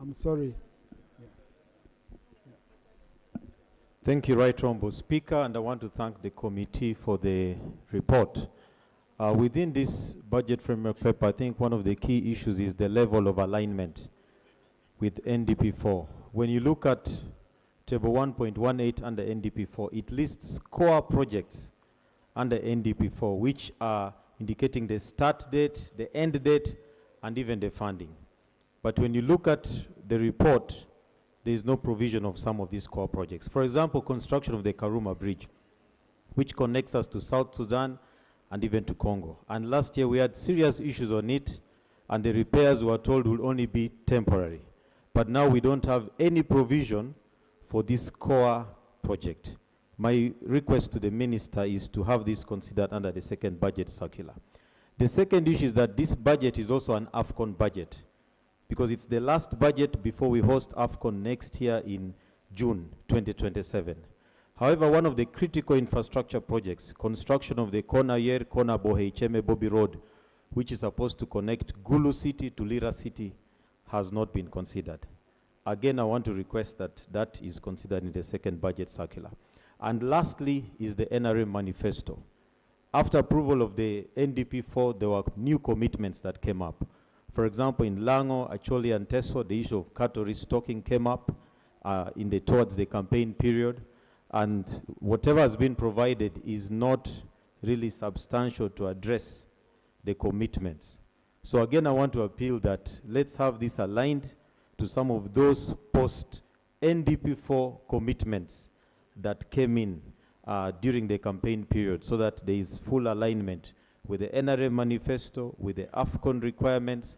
I'm sorry. Thank you, Right Honourable Speaker, and I want to thank the committee for the report. Within this budget framework paper, I think one of the key issues is the level of alignment with NDP4. When you look at table 1.18 under NDP4, it lists core projects under NDP4, which are indicating the start date, the end date, and even the funding. But when you look at the report, there is no provision of some of these core projects. For example, construction of the Karuma Bridge, which connects us to South Sudan and even to Congo. And last year we had serious issues on it, and the repairs we were told will only be temporary. But now we don't have any provision for this core project. My request to the minister is to have this considered under the second budget circular. The second issue is that this budget is also an AFCON budget, because it's the last budget before we host AFCON next year in June 2027. However, one of the critical infrastructure projects, construction of the Kona-Yer, Kona-Bohe-Icheme Bobby Road, which is supposed to connect GULU city to Lira city, has not been considered. Again, I want to request that that is considered in the second budget circular. And lastly is the NRM manifesto. After approval of the NDP4, there were new commitments that came up. For example, in Lango, Acholi, and Teso, the issue of cattle restocking came up towards the campaign period, and whatever has been provided is not really substantial to address the commitments. So again, I want to appeal that let's have this aligned to some of those post-NDP4 commitments that came in during the campaign period, so that there is full alignment with the NRM manifesto, with the AFCON requirements,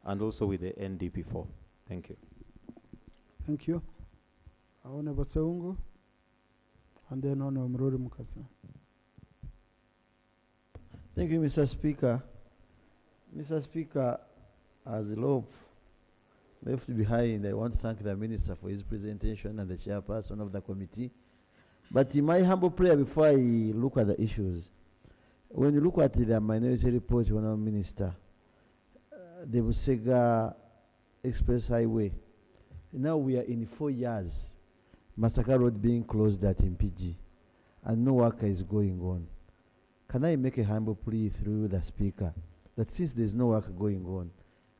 and also with the NDP4. Thank you. Thank you. Honourable Seungu, and then Honourable Mruri Mukasa. Thank you, Mr. Speaker. Mr. Speaker, as the law left behind, I want to thank the Minister for his presentation and the chairperson of the committee. But in my humble prayer, before I look at the issues, when you look at the minority report, Honourable Minister, the Busega Express Highway, now we are in 4 years, Masaka Road being closed at MPG, and no work is going on. Can I make a humble plea through the Speaker that since there's no work going on,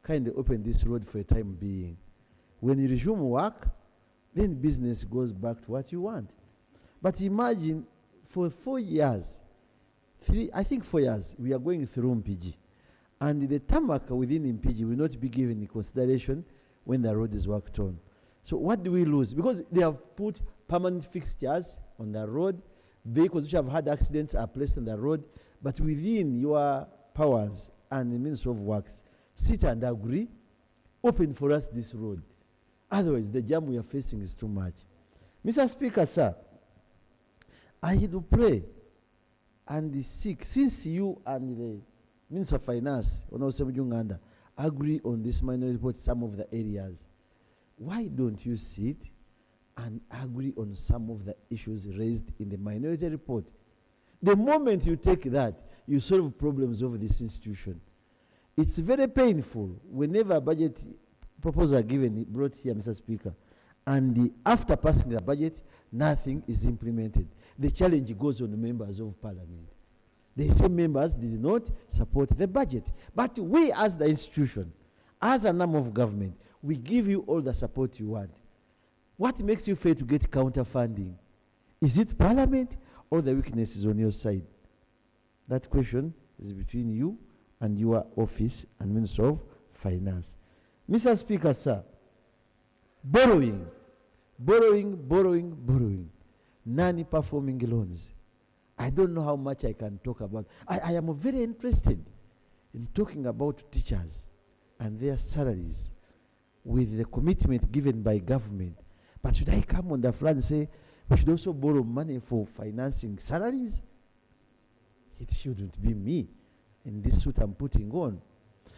kindly open this road for a time being. When you resume work, then business goes back to what you want. But imagine for 4 years, I think 4 years, we are going through MPG. And the tarmac within MPG will not be given consideration when the road is worked on. So what do we lose? Because they have put permanent fixtures on the road, vehicles which have had accidents are placed on the road, but within your powers and the Ministry of Works, sit and agree, open for us this road. Otherwise, the jam we are facing is too much. Mr. Speaker, sir, I do pray and seek, since you and the Minister of Finance, Uganda, agree on this minority report, some of the areas, why don't you sit and agree on some of the issues raised in the minority report? The moment you take that, you solve problems of this institution. It's very painful whenever a budget proposal given brought here, Mr. Speaker, and after passing the budget, nothing is implemented. The challenge goes on the members of parliament. The same members did not support the budget. But we as the institution, as an arm of government, we give you all the support you want. What makes you fail to get counter funding? Is it parliament or the weakness is on your side? That question is between you and your office and Minister of Finance. Mr. Speaker, sir, borrowing, non-performing loans. I don't know how much I can talk about. I am very interested in talking about teachers and their salaries with the commitment given by government. But should I come on the floor and say we should also borrow money for financing salaries? It shouldn't be me in this suit I'm putting on.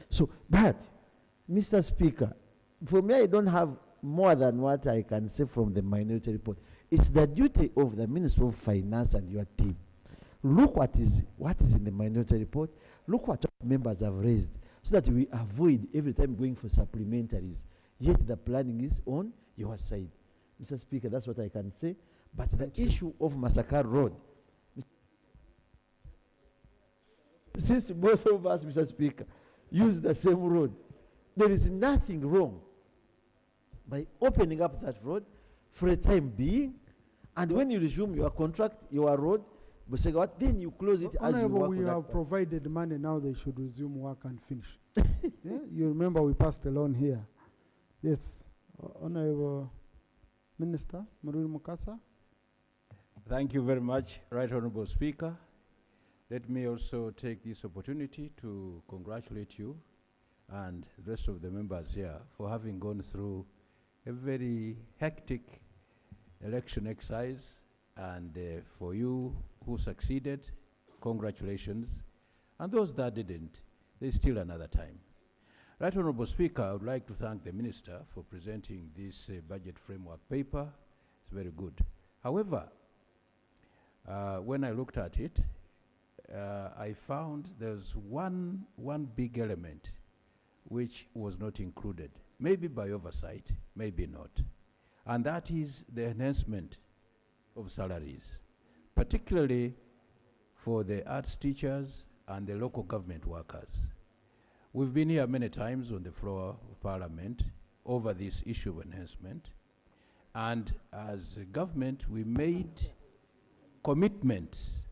So, but, Mr. Speaker, for me, I don't have more than what I can say from the minority report. It's the duty of the Minister of Finance and your team. Look what is in the minority report. Look what members have raised so that we avoid every time going for supplementaries. yet the planning is on your side. Mr. Speaker, that's what I can say. But the issue of Massacre Road, since both of us, Mr. Speaker, use the same road, there is nothing wrong by opening up that road for a time being, and when you resume your contract, your road, then you close it as you Honorable, work we on that have part. provided money, now they should resume work and finish. Yeah? You remember we passed a loan here. Yes, Honorable Minister Mururi Mukasa. Thank you very much, Right Honorable Speaker. Let me also take this opportunity to congratulate you and the rest of the members here for having gone through a very hectic election exercise, and for you who succeeded, congratulations. And those that didn't, there's still another time. Right Honorable Speaker, I would like to thank the Minister for presenting this budget framework paper. It's very good. However, when I looked at it, I found there's one big element which was not included, maybe by oversight, maybe not. And that is the enhancement of salaries, particularly for the arts teachers and the local government workers. We've been here many times on the floor of Parliament over this issue of enhancement. And as a government, we made commitments.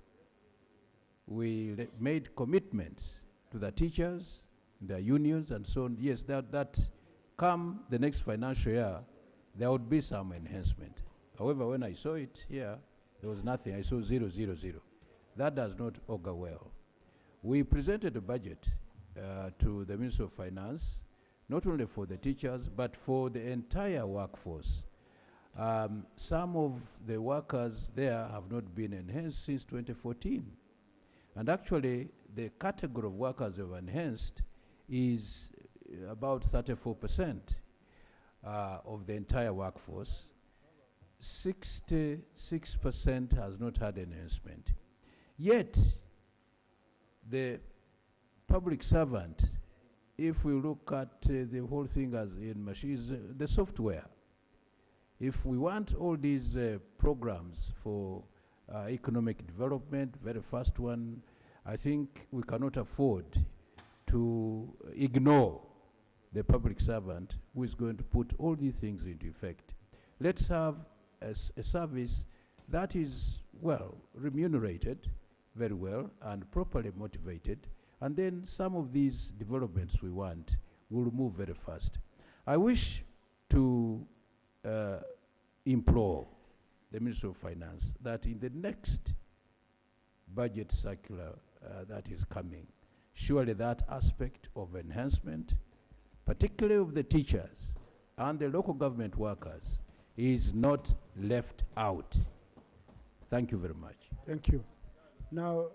We made commitments to the teachers, the unions, and so on. Yes, that come the next financial year, there would be some enhancement. However, when I saw it here, there was nothing. I saw 0, 0, 0. That does not augur well. We presented a budget to the Minister of Finance, not only for the teachers, but for the entire workforce. Some of the workers there have not been enhanced since 2014. And actually, the category of workers who have enhanced is about 34% of the entire workforce. 66% has not had enhancement. Yet, the public servant, if we look at the whole thing as in machines, the software, if we want all these programs for economic development, very first one, I think we cannot afford to ignore the public servant who is going to put all these things into effect. Let's have a service that is, well, remunerated very well and properly motivated, and then some of these developments we want will move very fast. I wish to implore the Minister of Finance that in the next budget circular that is coming, surely that aspect of enhancement, particularly of the teachers and the local government workers, is not left out. Thank you very much. Thank you. Now,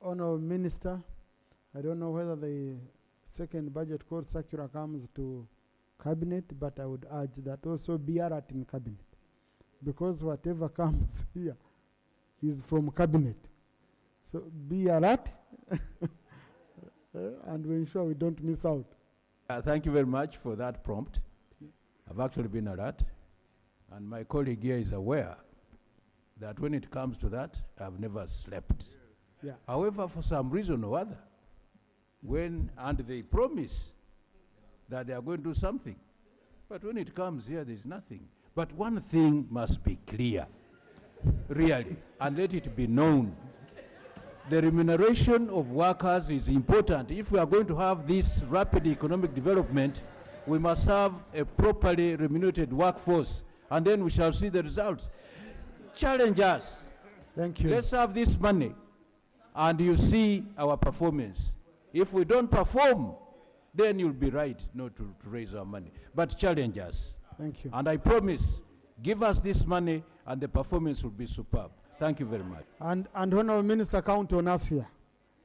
Honourable Minister, I don't know whether the second budget code circular comes to Cabinet, but I would urge that also be alert in Cabinet, because whatever comes here is from Cabinet. So be alert and we ensure we don't miss out. Thank you very much for that prompt. I've actually been alert, and my colleague here is aware that when it comes to that, I've never slept. Yeah. However, for some reason or other, and they promise that they are going to do something, but when it comes here, there's nothing. But one thing must be clear, really, and let it be known. The remuneration of workers is important. If we are going to have this rapid economic development, we must have a properly remunerated workforce, and then we shall see the results. Challenge us. Thank you. Let's have this money, and you see our performance. If we don't perform, then you'll be right not to raise our money. But challenge us. Thank you. And I promise, give us this money, and the performance will be superb. Thank you very much. And Honourable Minister, count on us here.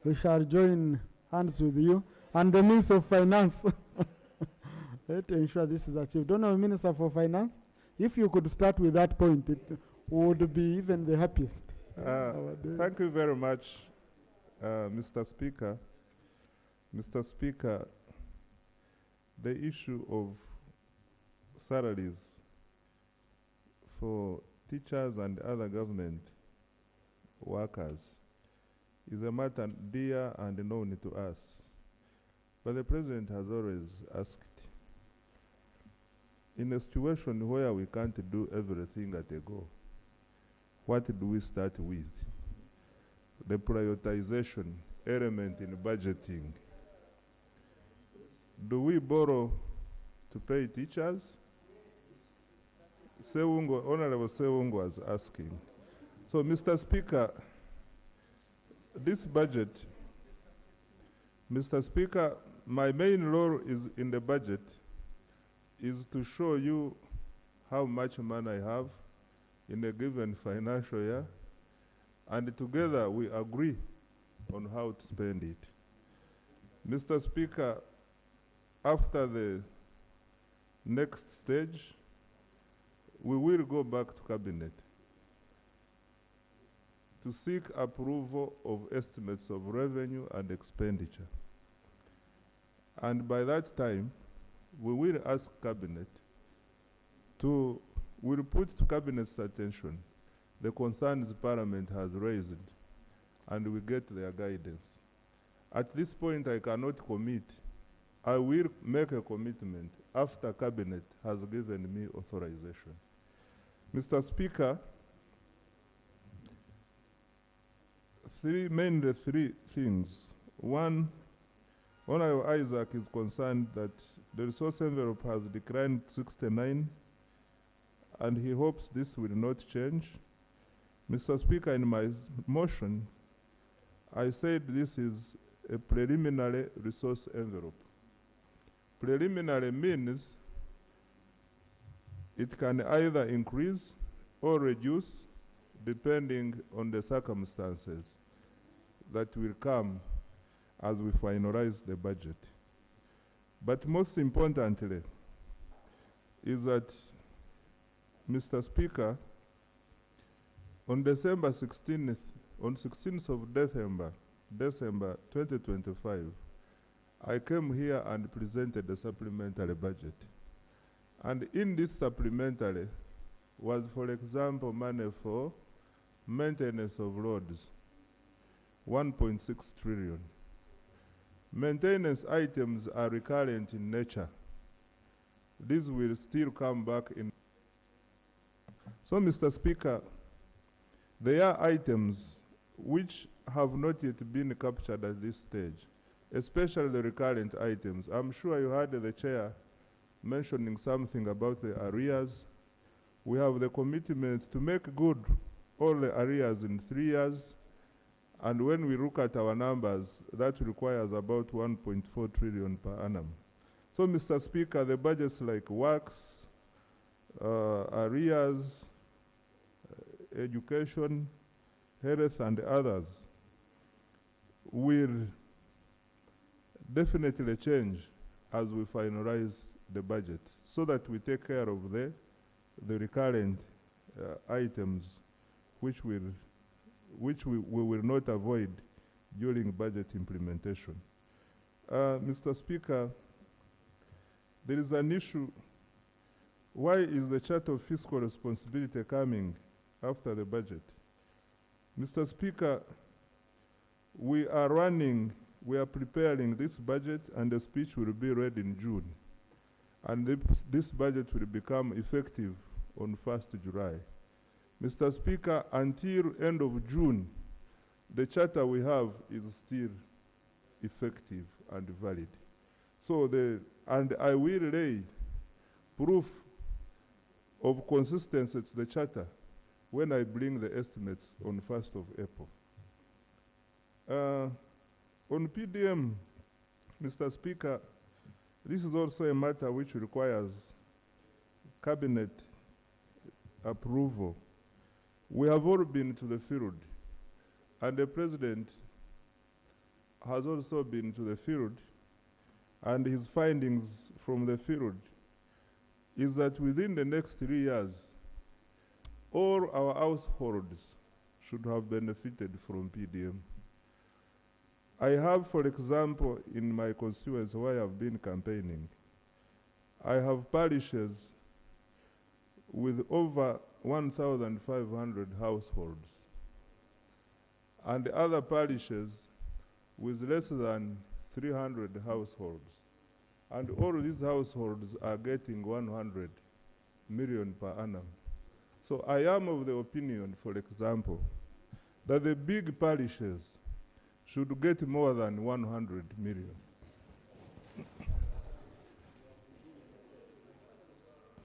We shall join hands with you and the Minister of Finance to ensure this is achieved. Honourable Minister for Finance, if you could start with that point, it would be even the happiest. Thank you very much, Mr. Speaker. Mr. Speaker, the issue of salaries for teachers and other government workers is a matter dear and known to us. But the President has always asked, in a situation where we can't do everything at a go, what do we start with? The prioritization element in budgeting. Do we borrow to pay teachers? Honorable Sewungo was asking. So, Mr. Speaker, this budget, Mr. Speaker, my main role is in the budget is to show you how much money I have in a given financial year, and together we agree on how to spend it. Mr. Speaker, after the next stage, we will go back to Cabinet to seek approval of estimates of revenue and expenditure. And by that time, we will ask Cabinet to, we'll put to Cabinet's attention the concerns Parliament has raised, and we get their guidance. At this point, I cannot commit. I will make a commitment after Cabinet has given me authorization. Mr. Speaker, mainly three things. One, Honorable Isaac is concerned that the resource envelope has declined 69, and he hopes this will not change. Mr. Speaker, in my motion, I said this is a preliminary resource envelope. Preliminary means it can either increase or reduce depending on the circumstances that will come as we finalize the budget. But most importantly is that, Mr. Speaker, on December 16th, on 16th of December 2025, I came here and presented the supplementary budget. And in this supplementary was, for example, money for maintenance of roads, 1.6 trillion. Maintenance items are recurrent in nature. These will still come back in. So, Mr. Speaker, there are items which have not yet been captured at this stage, especially the recurrent items. I'm sure you heard the chair mentioning something about the arrears. We have the commitment to make good all the arrears in 3 years. And when we look at our numbers, that requires about 1.4 trillion per annum. So, Mr. Speaker, the budgets like works, arrears, education, health, and others will definitely change as we finalize the budget, so that we take care of the recurrent items which we will not avoid during budget implementation. Mr. Speaker, there is an issue. Why is the Charter of Fiscal Responsibility coming after the budget? Mr. Speaker, we are preparing this budget, and the speech will be read in June. And this budget will become effective on 1st July. Mr. Speaker, until end of June, the charter we have is still effective and valid. So and I will lay proof of consistency to the charter when I bring the estimates on 1st of April. On PDM, Mr. Speaker, this is also a matter which requires Cabinet approval. We have all been to the field, and the President has also been to the field, and his findings from the field is that within the next 3 years, all our households should have benefited from PDM. I have, for example, in my constituency where I have been campaigning, I have parishes with over 1,500 households, and other parishes with less than 300 households. And all these households are getting 100 million per annum. So I am of the opinion, for example, that the big parishes should get more than 100 million.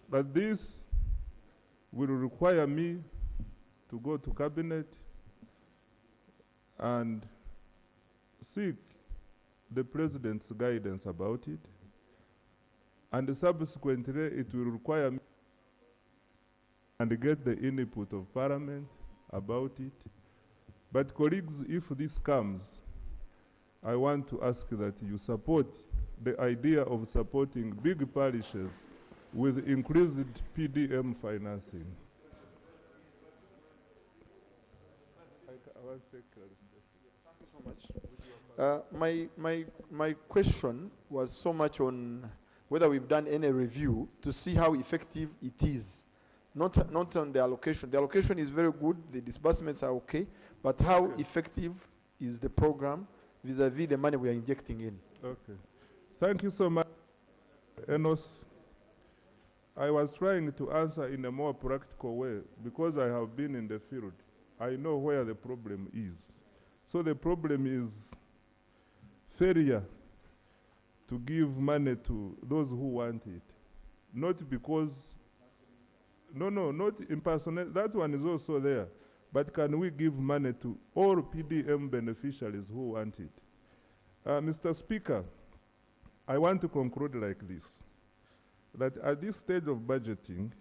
But this will require me to go to cabinet and seek the president's guidance about it, and subsequently it will require me and get the input of Parliament about it. But colleagues, if this comes, I want to ask that you support the idea of supporting big parishes with increased PDM financing. My question was so much on whether we've done any review to see how effective it is. Not on the allocation. The allocation is very good, the disbursements are okay, but how effective is the program vis-a-vis the money we are injecting in? Okay. Thank you so much, Enos. I was trying to answer in a more practical way because I have been in the field. I know where the problem is. So the problem is failure to give money to those who want it. Not because, not impersonate, that one is also there. But can we give money to all PDM beneficiaries who want it? Mr. Speaker, I want to conclude like this, that at this stage of budgeting,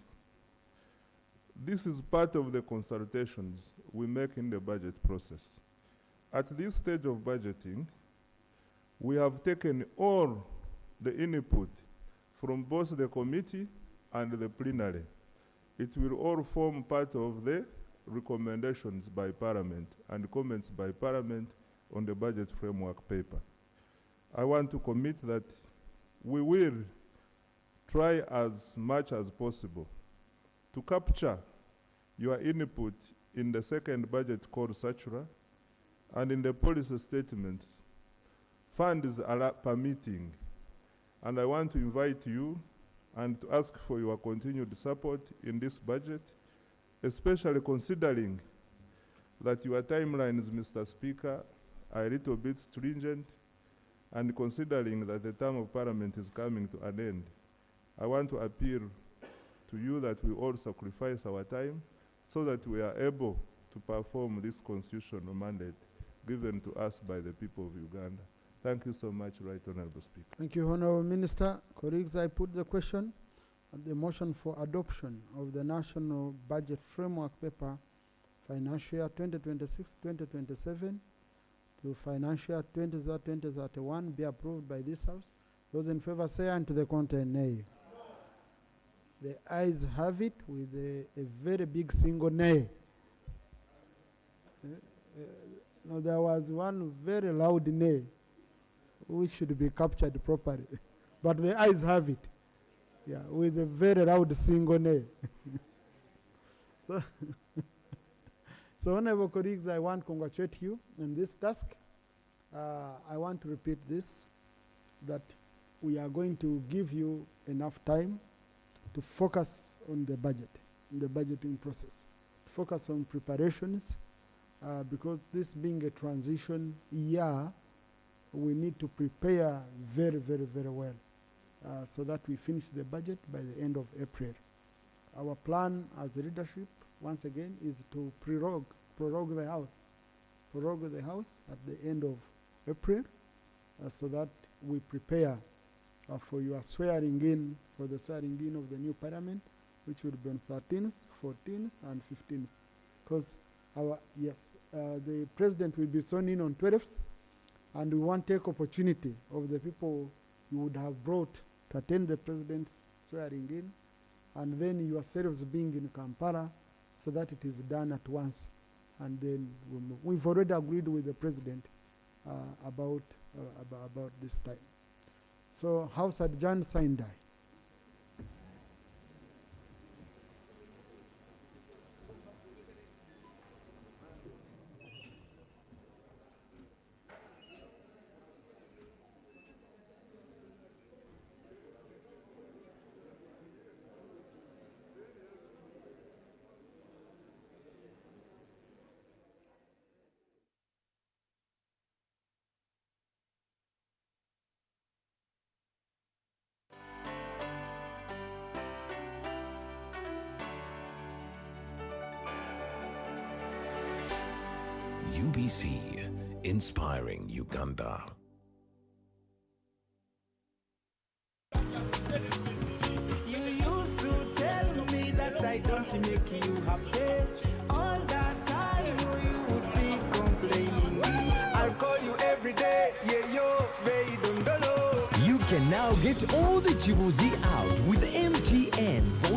this is part of the consultations we make in the budget process. At this stage of budgeting, we have taken all the input from both the committee and the plenary. It will all form part of the recommendations by Parliament and comments by Parliament on the budget framework paper. I want to commit that we will try as much as possible to capture your input in the second budget called Satura, and in the policy statements, funds are permitting. And I want to invite you and to ask for your continued support in this budget, especially considering that your timelines, Mr. Speaker, are a little bit stringent, and considering that the term of Parliament is coming to an end. I want to appeal to you that we all sacrifice our time so that we are able to perform this constitutional mandate given to us by the people of Uganda. Thank you so much, Right Honorable Speaker. Thank you, Honorable Minister. Colleagues, I put the question, the motion for adoption of the National Budget Framework Paper, financial year 2026-2027 to financial year 2030-2031 be approved by this House. Those in favor say aye, and to the contrary, nay. The ayes have it with a very big single nay. No, there was one very loud nay, which should be captured properly. But the ayes have it, yeah, with a very loud single nay. So, honorable colleagues, I want to congratulate you on this task. I want to repeat this, that we are going to give you enough time to focus on the budget, in the budgeting process, focus on preparations, because this being a transition year, we need to prepare very, very, very well so that we finish the budget by the end of April. Our plan as the leadership, once again, is to prorogue the House at the end of April so that we prepare for your swearing in, for the swearing in of the new Parliament, which will be on 13th, 14th, and 15th. Because the President will be sworn in on 12th, and we want to take opportunity of the people you would have brought to attend the President's swearing in, and then yourselves being in Kampala, so that it is done at once. And then we've already agreed with the President about this time. So, House adjourned, signed die. UBC, inspiring Uganda. You used to tell me that I don't make you happy. All that time you would be complaining. I'll call you every day, yeah, yo, baby, don't. You can now get all the Chibuzi out with MTN for